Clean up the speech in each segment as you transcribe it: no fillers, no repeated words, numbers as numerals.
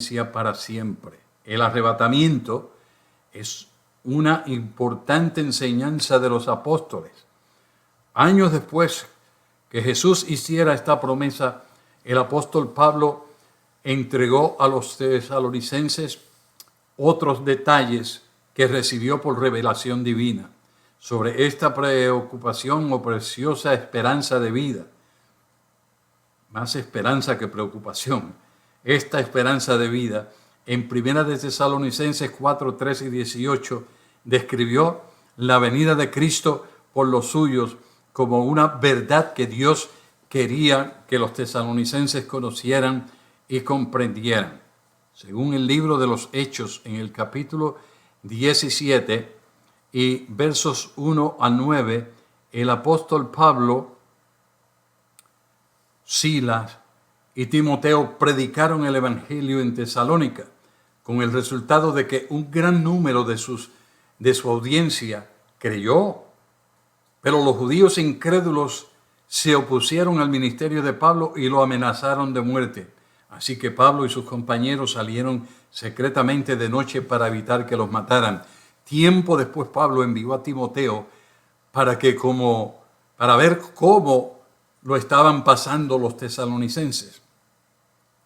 presencia para siempre. El arrebatamiento es una importante enseñanza de los apóstoles. Años después que Jesús hiciera esta promesa, el apóstol Pablo entregó a los tesalonicenses otros detalles que recibió por revelación divina sobre esta preocupación o preciosa esperanza de vida. Más esperanza que preocupación. Esta esperanza de vida, en 1 de Tesalonicenses 4, 13 y 18, describió la venida de Cristo por los suyos como una verdad que Dios quería que los tesalonicenses conocieran y comprendieran. Según el libro de los Hechos, en el capítulo 17 y versos 1 a 9, el apóstol Pablo, Silas y Timoteo predicaron el evangelio en Tesalónica, con el resultado de que un gran número de su audiencia creyó. Pero los judíos incrédulos se opusieron al ministerio de Pablo y lo amenazaron de muerte. Así que Pablo y sus compañeros salieron secretamente de noche para evitar que los mataran. Tiempo después Pablo envió a Timoteo para ver cómo lo estaban pasando los tesalonicenses.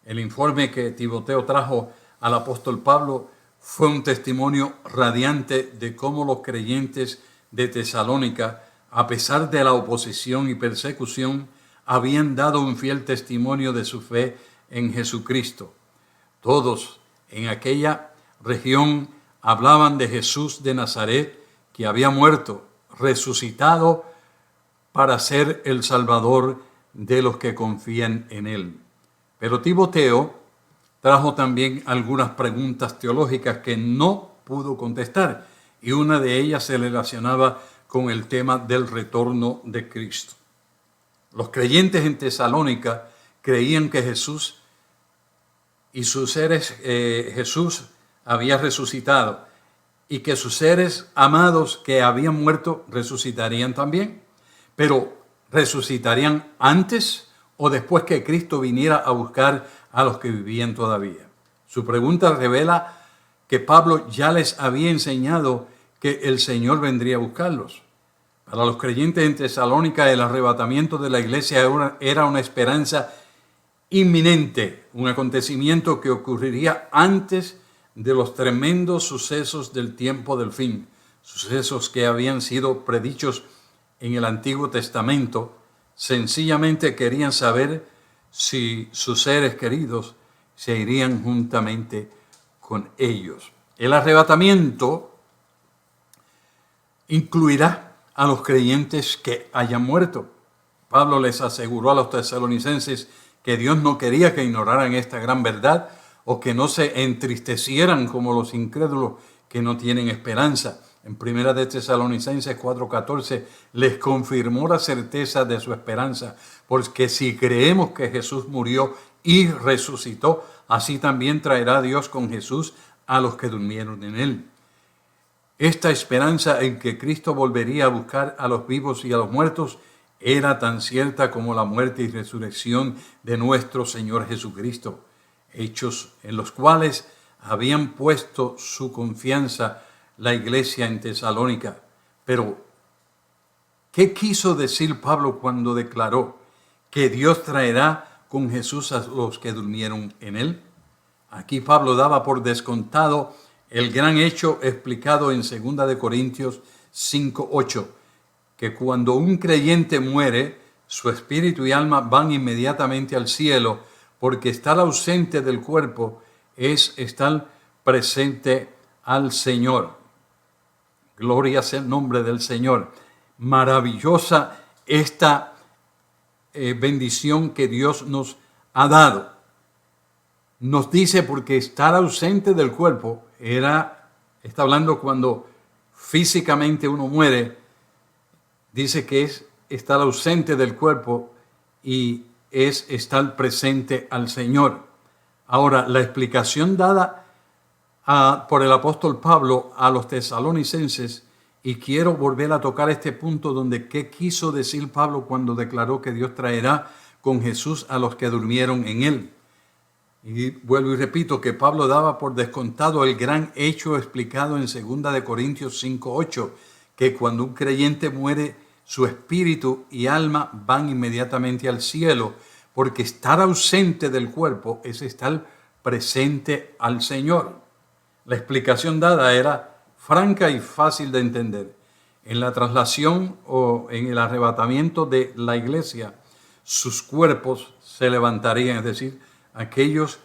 El informe que Timoteo trajo al apóstol Pablo fue un testimonio radiante de cómo los creyentes de Tesalónica, a pesar de la oposición y persecución, habían dado un fiel testimonio de su fe en Jesucristo. Todos en aquella región hablaban de Jesús de Nazaret, que había muerto, resucitado para ser el Salvador de los que confían en él. Pero Timoteo trajo también algunas preguntas teológicas que no pudo contestar, y una de ellas se relacionaba con el tema del retorno de Cristo. Los creyentes en Tesalónica creían que Jesús había resucitado y que sus seres amados que habían muerto resucitarían también, pero resucitarían antes o después que Cristo viniera a buscar a los que vivían todavía. Su pregunta revela que Pablo ya les había enseñado que el Señor vendría a buscarlos. Para los creyentes en Tesalónica, el arrebatamiento de la iglesia era una esperanza inminente, un acontecimiento que ocurriría antes de los tremendos sucesos del tiempo del fin, sucesos que habían sido predichos en el Antiguo Testamento. Sencillamente querían saber si sus seres queridos se irían juntamente con ellos. El arrebatamiento incluirá a los creyentes que hayan muerto. Pablo les aseguró a los tesalonicenses que Dios no quería que ignoraran esta gran verdad o que no se entristecieran como los incrédulos que no tienen esperanza. En 1 de Tesalonicenses 4:14 les confirmó la certeza de su esperanza, porque si creemos que Jesús murió y resucitó, así también traerá Dios con Jesús a los que durmieron en él. Esta esperanza en que Cristo volvería a buscar a los vivos y a los muertos era tan cierta como la muerte y resurrección de nuestro Señor Jesucristo, hechos en los cuales habían puesto su confianza la iglesia en Tesalónica. Pero, ¿qué quiso decir Pablo cuando declaró que Dios traerá con Jesús a los que durmieron en él? Aquí Pablo daba por descontado el gran hecho explicado en 2 de Corintios 5:8, que cuando un creyente muere, su espíritu y alma van inmediatamente al cielo, porque estar ausente del cuerpo es estar presente al Señor. Gloria sea el nombre del Señor. Maravillosa esta bendición que Dios nos ha dado. Nos dice, porque estar ausente del cuerpo está hablando cuando físicamente uno muere, dice que es estar ausente del cuerpo y es estar presente al Señor. Ahora, la explicación dada por el apóstol Pablo a los tesalonicenses, y quiero volver a tocar este punto donde qué quiso decir Pablo cuando declaró que Dios traerá con Jesús a los que durmieron en él. Y vuelvo y repito que Pablo daba por descontado el gran hecho explicado en 2 de Corintios 5:8, que cuando un creyente muere, su espíritu y alma van inmediatamente al cielo, porque estar ausente del cuerpo es estar presente al Señor. La explicación dada era franca y fácil de entender. En la traslación o en el arrebatamiento de la iglesia, sus cuerpos se levantarían, es decir, aquellos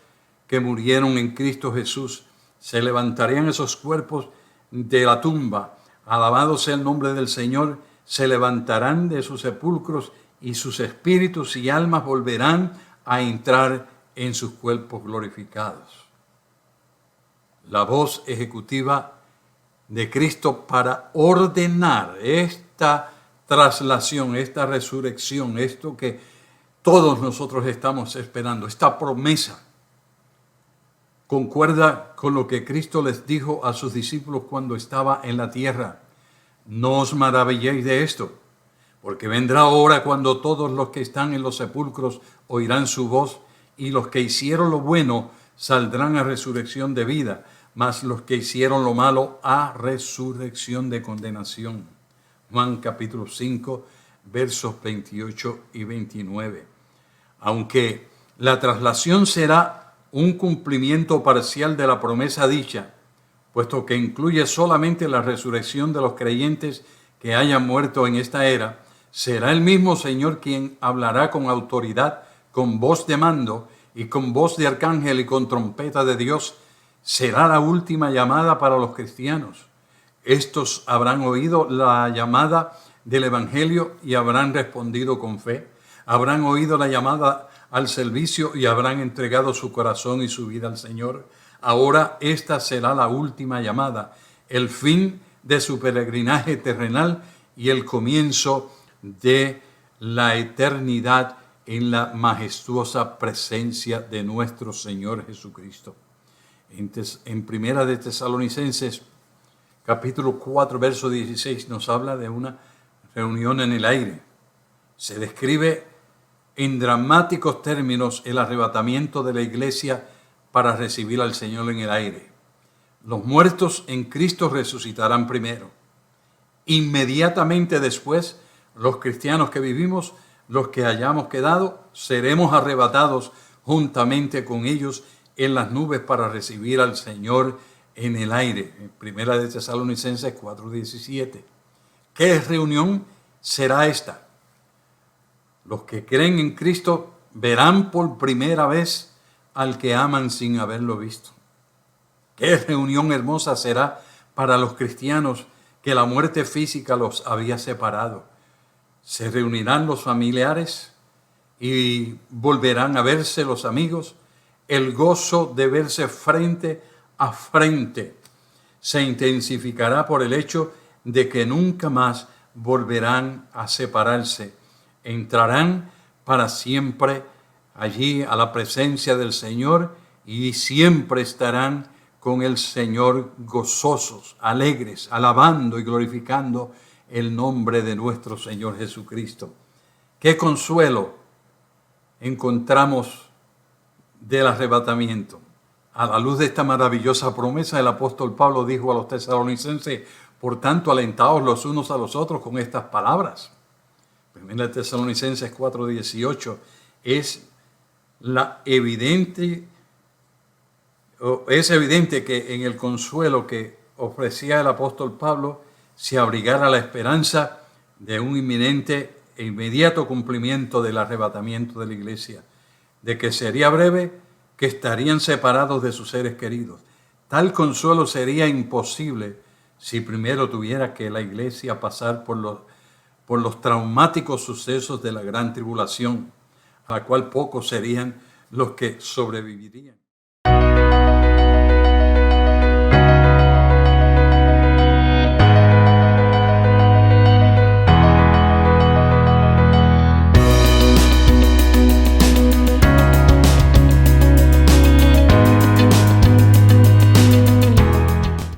que murieron en Cristo Jesús, se levantarían esos cuerpos de la tumba, alabado sea el nombre del Señor, se levantarán de sus sepulcros y sus espíritus y almas volverán a entrar en sus cuerpos glorificados. La voz ejecutiva de Cristo para ordenar esta traslación, esta resurrección, esto que todos nosotros estamos esperando, esta promesa, concuerda con lo que Cristo les dijo a sus discípulos cuando estaba en la tierra. No os maravilléis de esto, porque vendrá hora cuando todos los que están en los sepulcros oirán su voz, y los que hicieron lo bueno saldrán a resurrección de vida, mas los que hicieron lo malo a resurrección de condenación. Juan capítulo 5, versos 28 y 29. Aunque la traslación será un cumplimiento parcial de la promesa dicha, puesto que incluye solamente la resurrección de los creyentes que hayan muerto en esta era, será el mismo Señor quien hablará con autoridad, con voz de mando y con voz de arcángel y con trompeta de Dios. Será la última llamada para los cristianos. Estos habrán oído la llamada del Evangelio y habrán respondido con fe. Habrán oído la llamada al servicio y habrán entregado su corazón y su vida al Señor. Ahora esta será la última llamada, el fin de su peregrinaje terrenal y el comienzo de la eternidad en la majestuosa presencia de nuestro Señor Jesucristo. En Primera de Tesalonicenses, capítulo 4, verso 16, nos habla de una reunión en el aire. Se describe en dramáticos términos el arrebatamiento de la iglesia para recibir al Señor en el aire. Los muertos en Cristo resucitarán primero. Inmediatamente después, los cristianos que vivimos, los que hayamos quedado, seremos arrebatados juntamente con ellos en las nubes para recibir al Señor en el aire. En Primera de Tesalonicenses 4:17. ¿Qué reunión será esta? Los que creen en Cristo verán por primera vez al que aman sin haberlo visto. ¿Qué reunión hermosa será para los cristianos que la muerte física los había separado? Se reunirán los familiares y volverán a verse los amigos. El gozo de verse frente a frente se intensificará por el hecho de que nunca más volverán a separarse. Entrarán para siempre allí a la presencia del Señor y siempre estarán con el Señor gozosos, alegres, alabando y glorificando el nombre de nuestro Señor Jesucristo. Qué consuelo encontramos del arrebatamiento. A la luz de esta maravillosa promesa, el apóstol Pablo dijo a los tesalonicenses: por tanto, alentaos los unos a los otros con estas palabras. Primera Tesalonicenses 4:18 es evidente que en el consuelo que ofrecía el apóstol Pablo se abrigara la esperanza de un inminente e inmediato cumplimiento del arrebatamiento de la iglesia, de que sería breve, que estarían separados de sus seres queridos. Tal consuelo sería imposible si primero tuviera que la iglesia pasar por los traumáticos sucesos de la gran tribulación, a la cual pocos serían los que sobrevivirían.